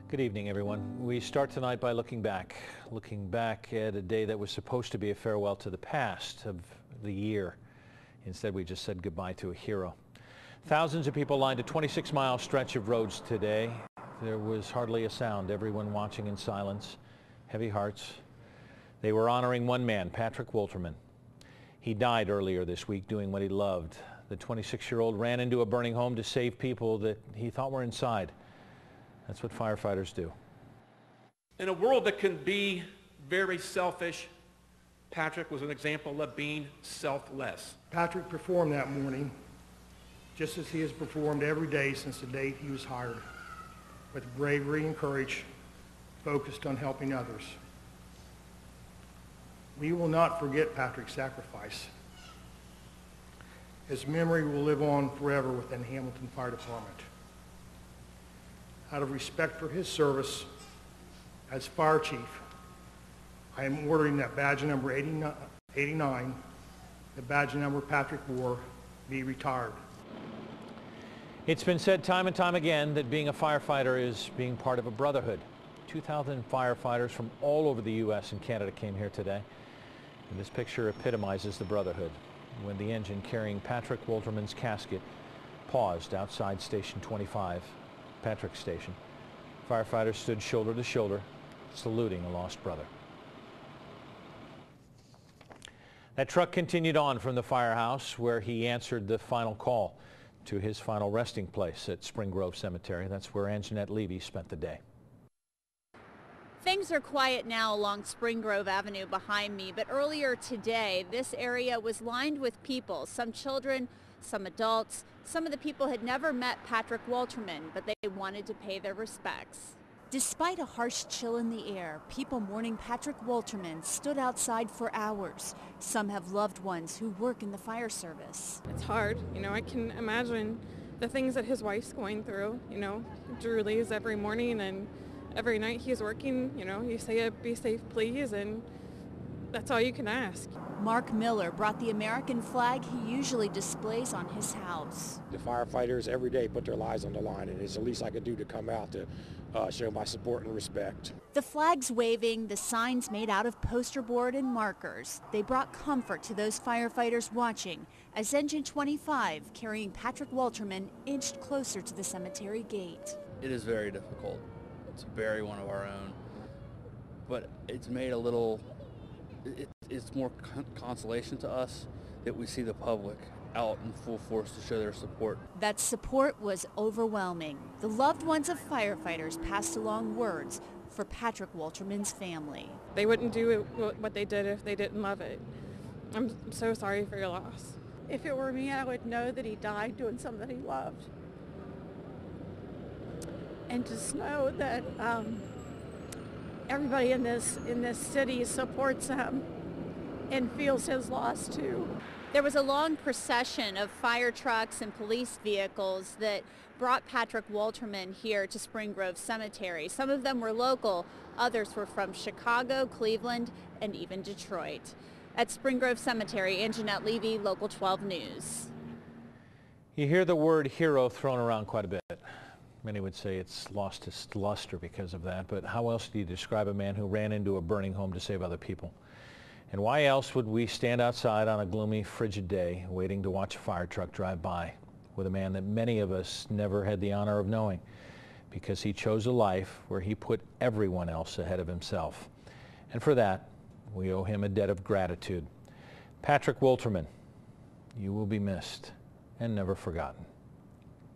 Good evening, everyone. We start tonight by looking back at a day that was supposed to be a farewell to the past of the year. Instead, we just said goodbye to a hero. Thousands of people lined a 26-mile stretch of roads today. There was hardly a sound, everyone watching in silence, heavy hearts. They were honoring one man, Patrick Wolterman. He died earlier this week doing what he loved. The 26-year-old ran into a burning home to save people that he thought were inside. That's what firefighters do. In a world that can be very selfish, Patrick was an example of being selfless. Patrick performed that morning just as he has performed every day since the day he was hired, with bravery and courage, focused on helping others. We will not forget Patrick's sacrifice. His memory will live on forever within Hamilton Fire Department. Out of respect for his service as fire chief, I am ordering that badge number 89, the badge number Patrick wore, be retired. It's been said time and time again that being a firefighter is being part of a brotherhood. 2,000 firefighters from all over the U.S. and Canada came here today. And this picture epitomizes the brotherhood when the engine carrying Patrick Wolterman's casket paused outside Station 25. Patrick Station. Firefighters stood shoulder to shoulder, saluting a lost brother. That truck continued on from the firehouse where he answered the final call to his final resting place at Spring Grove Cemetery. That's where Angenette Levy spent the day. Things are quiet now along Spring Grove Avenue behind me, but earlier today this area was lined with people, some children, some adults. Some of the people had never met Patrick Wolterman, but they wanted to pay their respects. Despite a harsh chill in the air, people mourning Patrick Wolterman stood outside for hours. Some have loved ones who work in the fire service. It's hard, I can imagine the things that his wife's going through. Drew leaves every morning and every night he's working, you say be safe please, and that's all you can ask. Mark Miller brought the American flag he usually displays on his house. The firefighters every day put their lives on the line, and it's the least I could do to come out to show my support and respect. The flags waving, the signs made out of poster board and markers. They brought comfort to those firefighters watching as Engine 25 carrying Patrick Wolterman inched closer to the cemetery gate. It is very difficult to bury one of our own, but it's made a little, it's more consolation to us that we see the public out in full force to show their support. That support was overwhelming. The loved ones of firefighters passed along words for Patrick Wolterman's family. They wouldn't do what they did if they didn't love it. I'm so sorry for your loss. If it were me, I would know that he died doing something he loved. And just know that everybody in this city supports him and feels his loss too. There was a long procession of fire trucks and police vehicles that brought Patrick Wolterman here to Spring Grove Cemetery. Some of them were local, others were from Chicago, Cleveland, and even Detroit. At Spring Grove Cemetery, Angenette Levy, Local 12 News. You hear the word hero thrown around quite a bit. Many would say it's lost its luster because of that, but how else do you describe a man who ran into a burning home to save other people? And why else would we stand outside on a gloomy, frigid day waiting to watch a fire truck drive by with a man that many of us never had the honor of knowing because he chose a life where he put everyone else ahead of himself. And for that, we owe him a debt of gratitude. Patrick Wolterman, you will be missed and never forgotten.